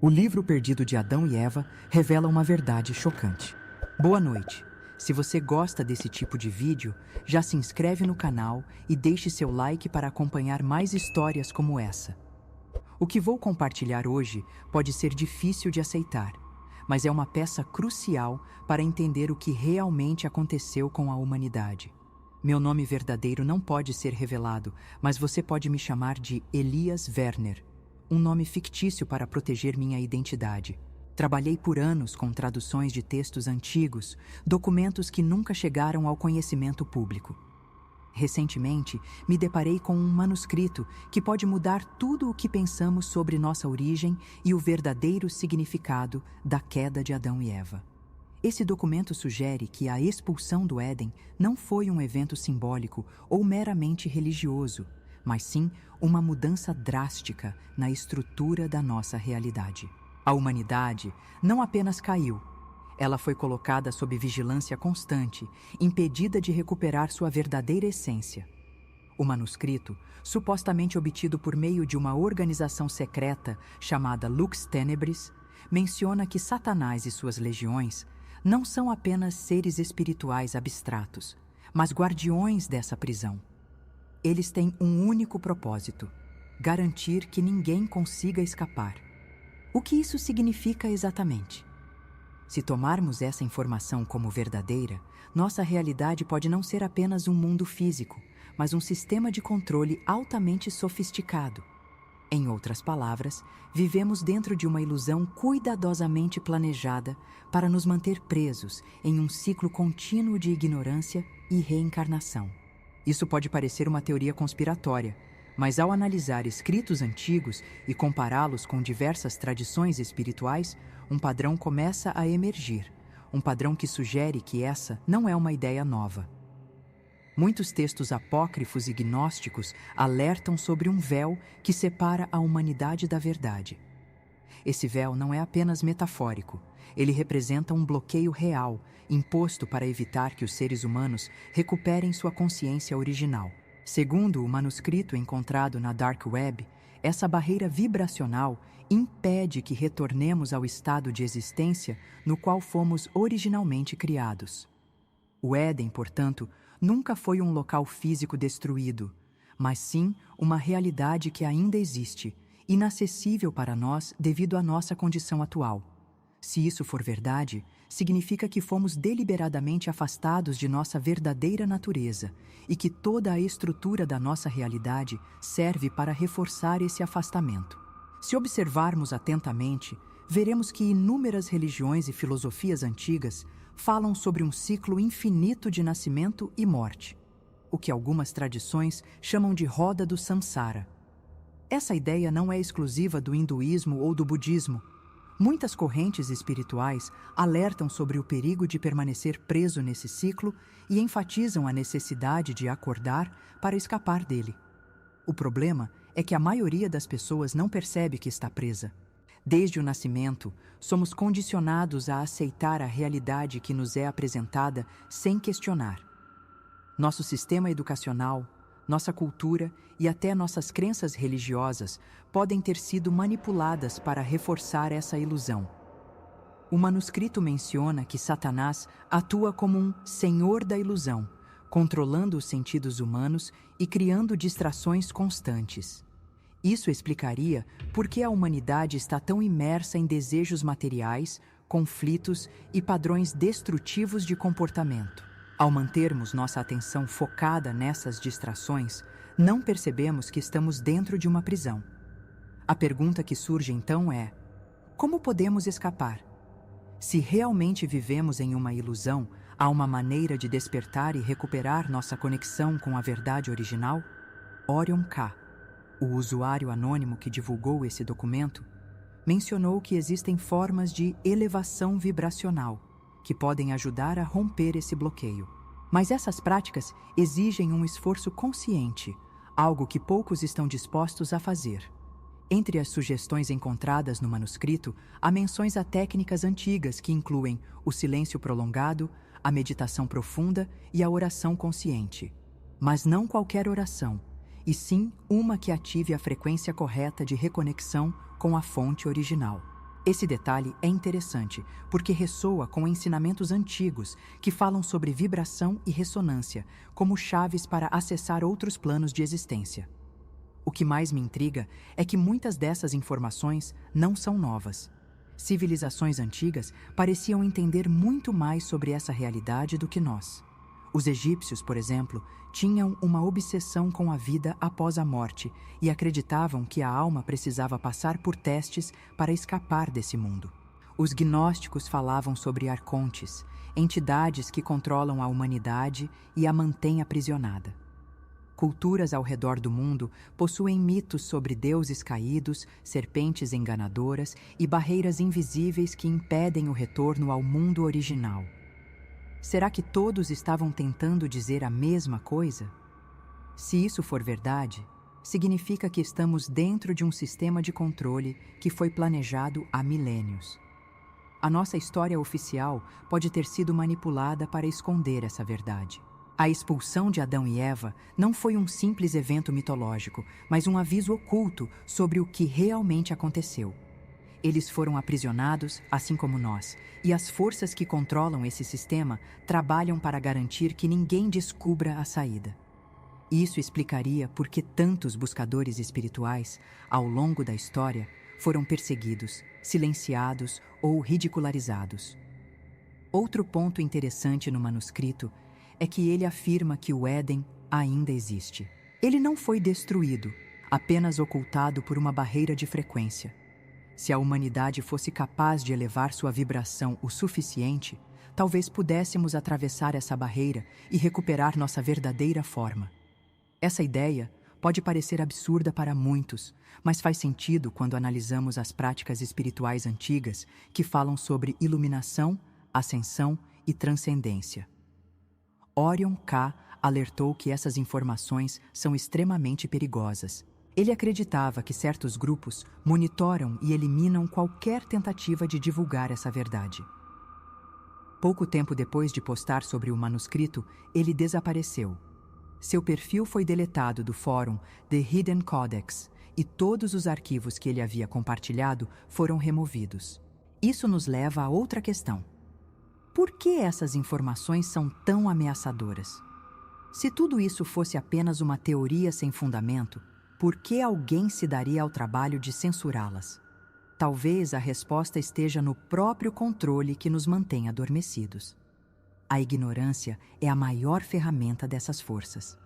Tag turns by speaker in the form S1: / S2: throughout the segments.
S1: O livro perdido de Adão e Eva revela uma verdade chocante. Boa noite. Se você gosta desse tipo de vídeo, já se inscreve no canal e deixe seu like para acompanhar mais histórias como essa. O que vou compartilhar hoje pode ser difícil de aceitar, mas é uma peça crucial para entender o que realmente aconteceu com a humanidade. Meu nome verdadeiro não pode ser revelado, mas você pode me chamar de Elias Werner, um nome fictício para proteger minha identidade. Trabalhei por anos com traduções de textos antigos, documentos que nunca chegaram ao conhecimento público. Recentemente, me deparei com um manuscrito que pode mudar tudo o que pensamos sobre nossa origem e o verdadeiro significado da queda de Adão e Eva. Esse documento sugere que a expulsão do Éden não foi um evento simbólico ou meramente religioso, mas sim uma mudança drástica na estrutura da nossa realidade. A humanidade não apenas caiu, ela foi colocada sob vigilância constante, impedida de recuperar sua verdadeira essência. O manuscrito, supostamente obtido por meio de uma organização secreta chamada Lux Tenebris, menciona que Satanás e suas legiões não são apenas seres espirituais abstratos, mas guardiões dessa prisão. Eles têm um único propósito: garantir que ninguém consiga escapar. O que isso significa exatamente? Se tomarmos essa informação como verdadeira, nossa realidade pode não ser apenas um mundo físico, mas um sistema de controle altamente sofisticado. Em outras palavras, vivemos dentro de uma ilusão cuidadosamente planejada para nos manter presos em um ciclo contínuo de ignorância e reencarnação. Isso pode parecer uma teoria conspiratória, mas ao analisar escritos antigos e compará-los com diversas tradições espirituais, um padrão começa a emergir, um padrão que sugere que essa não é uma ideia nova. Muitos textos apócrifos e gnósticos alertam sobre um véu que separa a humanidade da verdade. Esse véu não é apenas metafórico, ele representa um bloqueio real, imposto para evitar que os seres humanos recuperem sua consciência original. Segundo o manuscrito encontrado na Dark Web, essa barreira vibracional impede que retornemos ao estado de existência no qual fomos originalmente criados. O Éden, portanto, nunca foi um local físico destruído, mas sim uma realidade que ainda existe, inacessível para nós devido à nossa condição atual. Se isso for verdade, significa que fomos deliberadamente afastados de nossa verdadeira natureza e que toda a estrutura da nossa realidade serve para reforçar esse afastamento. Se observarmos atentamente, veremos que inúmeras religiões e filosofias antigas falam sobre um ciclo infinito de nascimento e morte, o que algumas tradições chamam de roda do samsara. Essa ideia não é exclusiva do hinduísmo ou do budismo. Muitas correntes espirituais alertam sobre o perigo de permanecer preso nesse ciclo e enfatizam a necessidade de acordar para escapar dele. O problema é que a maioria das pessoas não percebe que está presa. Desde o nascimento, somos condicionados a aceitar a realidade que nos é apresentada sem questionar. Nosso sistema educacional, nossa cultura e até nossas crenças religiosas podem ter sido manipuladas para reforçar essa ilusão. O manuscrito menciona que Satanás atua como um senhor da ilusão, controlando os sentidos humanos e criando distrações constantes. Isso explicaria por que a humanidade está tão imersa em desejos materiais, conflitos e padrões destrutivos de comportamento. Ao mantermos nossa atenção focada nessas distrações, não percebemos que estamos dentro de uma prisão. A pergunta que surge então é: como podemos escapar? Se realmente vivemos em uma ilusão, há uma maneira de despertar e recuperar nossa conexão com a verdade original? Orion K., o usuário anônimo que divulgou esse documento, mencionou que existem formas de elevação vibracional que podem ajudar a romper esse bloqueio. Mas essas práticas exigem um esforço consciente, algo que poucos estão dispostos a fazer. Entre as sugestões encontradas no manuscrito, há menções a técnicas antigas que incluem o silêncio prolongado, a meditação profunda e a oração consciente. Mas não qualquer oração, e sim uma que ative a frequência correta de reconexão com a fonte original. Esse detalhe é interessante porque ressoa com ensinamentos antigos que falam sobre vibração e ressonância como chaves para acessar outros planos de existência. O que mais me intriga é que muitas dessas informações não são novas. Civilizações antigas pareciam entender muito mais sobre essa realidade do que nós. Os egípcios, por exemplo, tinham uma obsessão com a vida após a morte e acreditavam que a alma precisava passar por testes para escapar desse mundo. Os gnósticos falavam sobre arcontes, entidades que controlam a humanidade e a mantêm aprisionada. Culturas ao redor do mundo possuem mitos sobre deuses caídos, serpentes enganadoras e barreiras invisíveis que impedem o retorno ao mundo original. Será que todos estavam tentando dizer a mesma coisa? Se isso for verdade, significa que estamos dentro de um sistema de controle que foi planejado há milênios. A nossa história oficial pode ter sido manipulada para esconder essa verdade. A expulsão de Adão e Eva não foi um simples evento mitológico, mas um aviso oculto sobre o que realmente aconteceu. Eles foram aprisionados, assim como nós, e as forças que controlam esse sistema trabalham para garantir que ninguém descubra a saída. Isso explicaria por que tantos buscadores espirituais, ao longo da história, foram perseguidos, silenciados ou ridicularizados. Outro ponto interessante no manuscrito é que ele afirma que o Éden ainda existe. Ele não foi destruído, apenas ocultado por uma barreira de frequência. Se a humanidade fosse capaz de elevar sua vibração o suficiente, talvez pudéssemos atravessar essa barreira e recuperar nossa verdadeira forma. Essa ideia pode parecer absurda para muitos, mas faz sentido quando analisamos as práticas espirituais antigas que falam sobre iluminação, ascensão e transcendência. Orion K. alertou que essas informações são extremamente perigosas. Ele acreditava que certos grupos monitoram e eliminam qualquer tentativa de divulgar essa verdade. Pouco tempo depois de postar sobre o manuscrito, ele desapareceu. Seu perfil foi deletado do fórum The Hidden Codex e todos os arquivos que ele havia compartilhado foram removidos. Isso nos leva a outra questão. Por que essas informações são tão ameaçadoras? Se tudo isso fosse apenas uma teoria sem fundamento, por que alguém se daria ao trabalho de censurá-las? Talvez a resposta esteja no próprio controle que nos mantém adormecidos. A ignorância é a maior ferramenta dessas forças.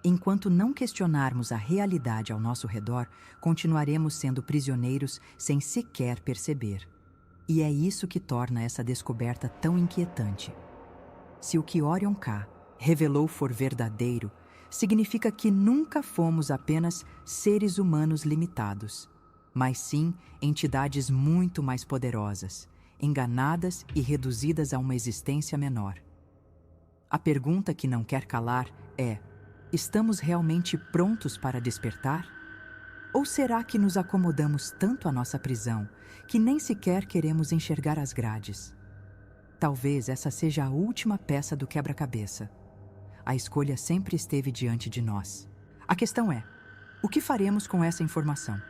S1: Enquanto não questionarmos a realidade ao nosso redor, continuaremos sendo prisioneiros sem sequer perceber. E é isso que torna essa descoberta tão inquietante. Se o que Orion K. revelou for verdadeiro, significa que nunca fomos apenas seres humanos limitados, mas sim entidades muito mais poderosas, enganadas e reduzidas a uma existência menor. A pergunta que não quer calar é: estamos realmente prontos para despertar? Ou será que nos acomodamos tanto à nossa prisão que nem sequer queremos enxergar as grades? Talvez essa seja a última peça do quebra-cabeça. A escolha sempre esteve diante de nós. A questão é: o que faremos com essa informação?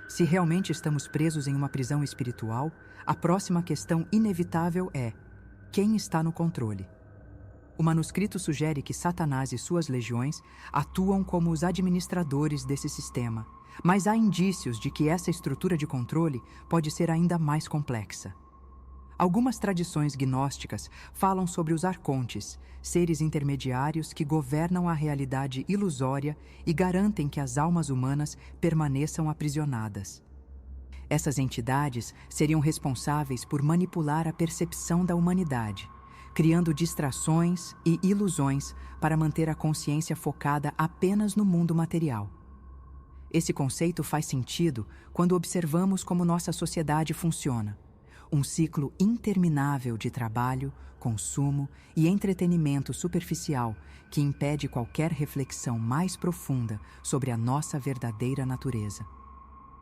S1: Se realmente estamos presos em uma prisão espiritual, a próxima questão inevitável é: quem está no controle? O manuscrito sugere que Satanás e suas legiões atuam como os administradores desse sistema, mas há indícios de que essa estrutura de controle pode ser ainda mais complexa. Algumas tradições gnósticas falam sobre os arcontes, seres intermediários que governam a realidade ilusória e garantem que as almas humanas permaneçam aprisionadas. Essas entidades seriam responsáveis por manipular a percepção da humanidade, criando distrações e ilusões para manter a consciência focada apenas no mundo material. Esse conceito faz sentido quando observamos como nossa sociedade funciona. Um ciclo interminável de trabalho, consumo e entretenimento superficial que impede qualquer reflexão mais profunda sobre a nossa verdadeira natureza.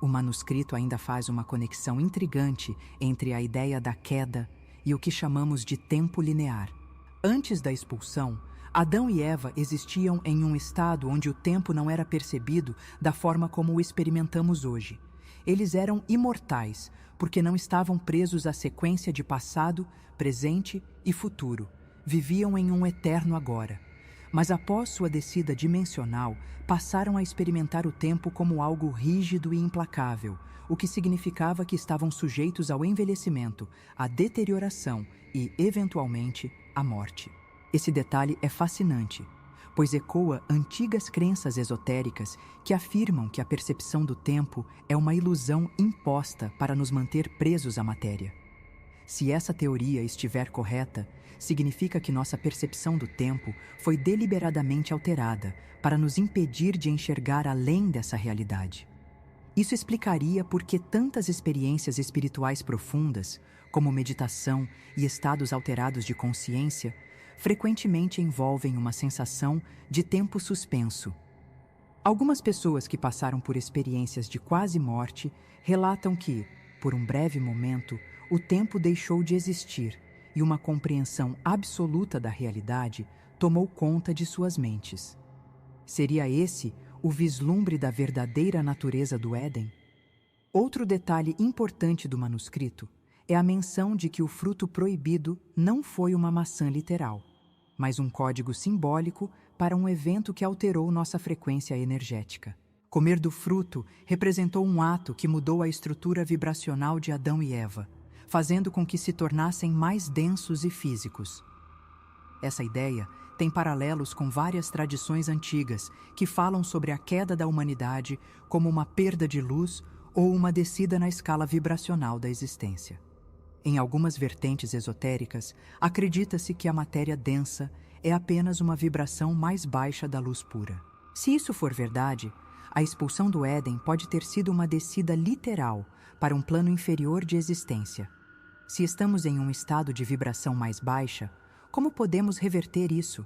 S1: O manuscrito ainda faz uma conexão intrigante entre a ideia da queda e o que chamamos de tempo linear. Antes da expulsão, Adão e Eva existiam em um estado onde o tempo não era percebido da forma como o experimentamos hoje, Eles eram imortais, porque não estavam presos à sequência de passado, presente e futuro. Viviam em um eterno agora. Mas após sua descida dimensional, passaram a experimentar o tempo como algo rígido e implacável, o que significava que estavam sujeitos ao envelhecimento, à deterioração e, eventualmente, à morte. Esse detalhe é fascinante, pois ecoa antigas crenças esotéricas que afirmam que a percepção do tempo é uma ilusão imposta para nos manter presos à matéria. Se essa teoria estiver correta, significa que nossa percepção do tempo foi deliberadamente alterada para nos impedir de enxergar além dessa realidade. Isso explicaria por que tantas experiências espirituais profundas, como meditação e estados alterados de consciência, frequentemente envolvem uma sensação de tempo suspenso. Algumas pessoas que passaram por experiências de quase morte relatam que, por um breve momento, o tempo deixou de existir e uma compreensão absoluta da realidade tomou conta de suas mentes. Seria esse o vislumbre da verdadeira natureza do Éden? Outro detalhe importante do manuscrito é a menção de que o fruto proibido não foi uma maçã literal, mas um código simbólico para um evento que alterou nossa frequência energética. Comer do fruto representou um ato que mudou a estrutura vibracional de Adão e Eva, fazendo com que se tornassem mais densos e físicos. Essa ideia tem paralelos com várias tradições antigas que falam sobre a queda da humanidade como uma perda de luz ou uma descida na escala vibracional da existência. Em algumas vertentes esotéricas, acredita-se que a matéria densa é apenas uma vibração mais baixa da luz pura. Se isso for verdade, a expulsão do Éden pode ter sido uma descida literal para um plano inferior de existência. Se estamos em um estado de vibração mais baixa, como podemos reverter isso?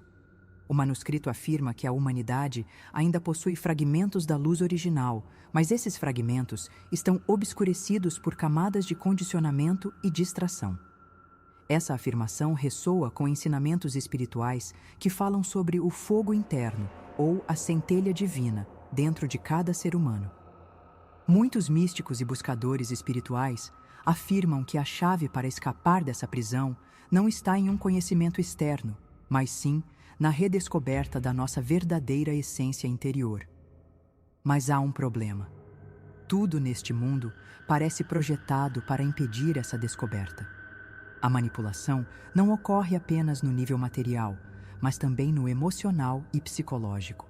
S1: O manuscrito afirma que a humanidade ainda possui fragmentos da luz original, mas esses fragmentos estão obscurecidos por camadas de condicionamento e distração. Essa afirmação ressoa com ensinamentos espirituais que falam sobre o fogo interno, ou a centelha divina, dentro de cada ser humano. Muitos místicos e buscadores espirituais afirmam que a chave para escapar dessa prisão não está em um conhecimento externo, mas sim na redescoberta da nossa verdadeira essência interior. Mas há um problema. Tudo neste mundo parece projetado para impedir essa descoberta. A manipulação não ocorre apenas no nível material, mas também no emocional e psicológico.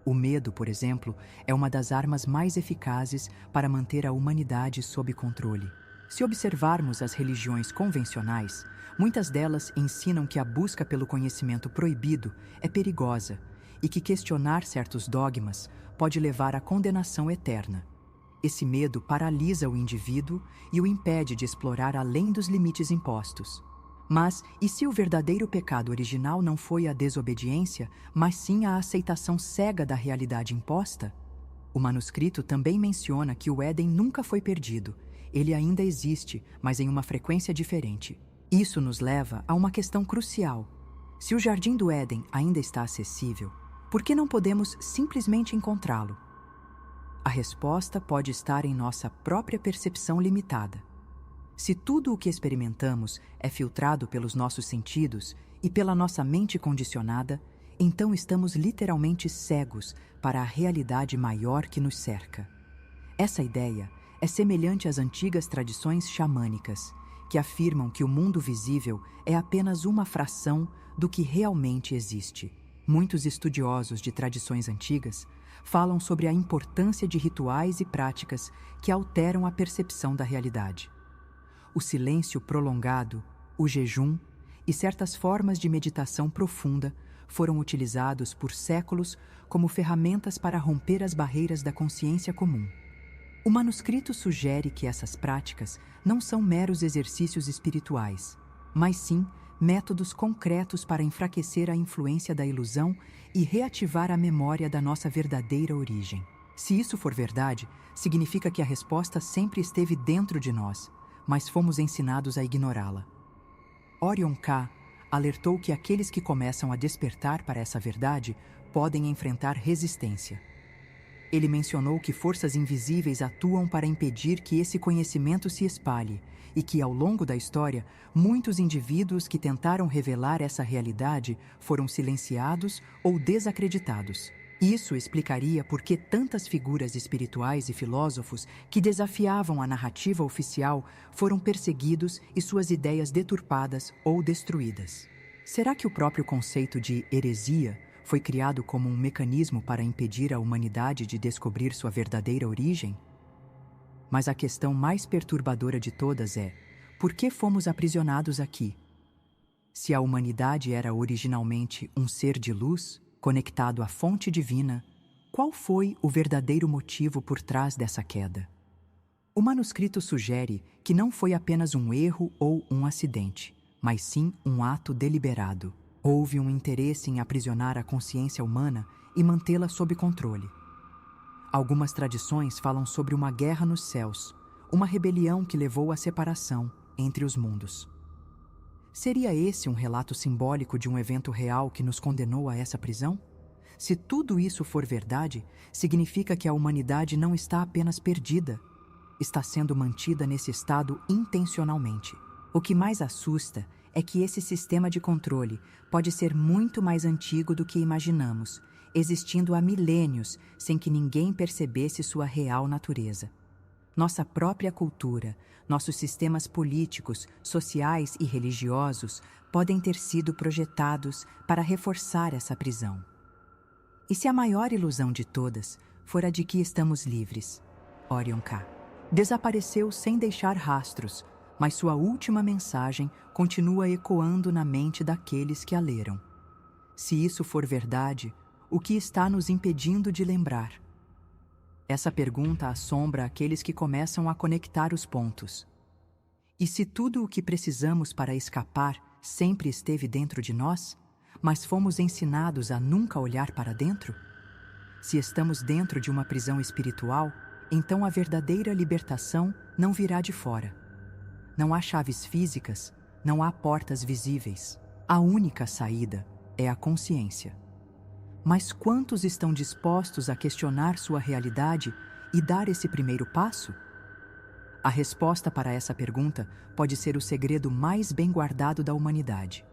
S1: O medo, por exemplo, é uma das armas mais eficazes para manter a humanidade sob controle. Se observarmos as religiões convencionais, muitas delas ensinam que a busca pelo conhecimento proibido é perigosa e que questionar certos dogmas pode levar à condenação eterna. Esse medo paralisa o indivíduo e o impede de explorar além dos limites impostos. Mas, e se o verdadeiro pecado original não foi a desobediência, mas sim a aceitação cega da realidade imposta? O manuscrito também menciona que o Éden nunca foi perdido. Ele ainda existe, mas em uma frequência diferente. Isso nos leva a uma questão crucial. Se o Jardim do Éden ainda está acessível, por que não podemos simplesmente encontrá-lo? A resposta pode estar em nossa própria percepção limitada. Se tudo o que experimentamos é filtrado pelos nossos sentidos e pela nossa mente condicionada, então estamos literalmente cegos para a realidade maior que nos cerca. Essa ideia é semelhante às antigas tradições xamânicas, que afirmam que o mundo visível é apenas uma fração do que realmente existe. Muitos estudiosos de tradições antigas falam sobre a importância de rituais e práticas que alteram a percepção da realidade. O silêncio prolongado, o jejum e certas formas de meditação profunda foram utilizados por séculos como ferramentas para romper as barreiras da consciência comum. O manuscrito sugere que essas práticas não são meros exercícios espirituais, mas sim métodos concretos para enfraquecer a influência da ilusão e reativar a memória da nossa verdadeira origem. Se isso for verdade, significa que a resposta sempre esteve dentro de nós, mas fomos ensinados a ignorá-la. Orion K. alertou que aqueles que começam a despertar para essa verdade podem enfrentar resistência. Ele mencionou que forças invisíveis atuam para impedir que esse conhecimento se espalhe e que, ao longo da história, muitos indivíduos que tentaram revelar essa realidade foram silenciados ou desacreditados. Isso explicaria por que tantas figuras espirituais e filósofos que desafiavam a narrativa oficial foram perseguidos e suas ideias deturpadas ou destruídas. Será que o próprio conceito de heresia foi criado como um mecanismo para impedir a humanidade de descobrir sua verdadeira origem? Mas a questão mais perturbadora de todas é: por que fomos aprisionados aqui? Se a humanidade era originalmente um ser de luz, conectado à fonte divina, qual foi o verdadeiro motivo por trás dessa queda? O manuscrito sugere que não foi apenas um erro ou um acidente, mas sim um ato deliberado. Houve um interesse em aprisionar a consciência humana e mantê-la sob controle. Algumas tradições falam sobre uma guerra nos céus, uma rebelião que levou à separação entre os mundos. Seria esse um relato simbólico de um evento real que nos condenou a essa prisão? Se tudo isso for verdade, significa que a humanidade não está apenas perdida, está sendo mantida nesse estado intencionalmente. O que mais assusta é que esse sistema de controle pode ser muito mais antigo do que imaginamos, existindo há milênios sem que ninguém percebesse sua real natureza. Nossa própria cultura, nossos sistemas políticos, sociais e religiosos podem ter sido projetados para reforçar essa prisão. E se a maior ilusão de todas for a de que estamos livres? Orion K. desapareceu sem deixar rastros, mas sua última mensagem continua ecoando na mente daqueles que a leram. Se isso for verdade, o que está nos impedindo de lembrar? Essa pergunta assombra aqueles que começam a conectar os pontos. E se tudo o que precisamos para escapar sempre esteve dentro de nós, mas fomos ensinados a nunca olhar para dentro? Se estamos dentro de uma prisão espiritual, então a verdadeira libertação não virá de fora. Não há chaves físicas, não há portas visíveis. A única saída é a consciência. Mas quantos estão dispostos a questionar sua realidade e dar esse primeiro passo? A resposta para essa pergunta pode ser o segredo mais bem guardado da humanidade.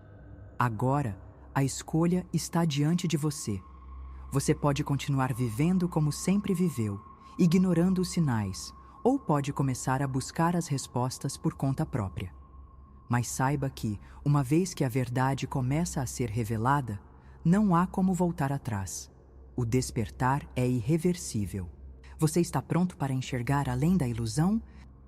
S1: Agora, a escolha está diante de você. Você pode continuar vivendo como sempre viveu, ignorando os sinais, ou pode começar a buscar as respostas por conta própria. Mas saiba que, uma vez que a verdade começa a ser revelada, não há como voltar atrás. O despertar é irreversível. Você está pronto para enxergar além da ilusão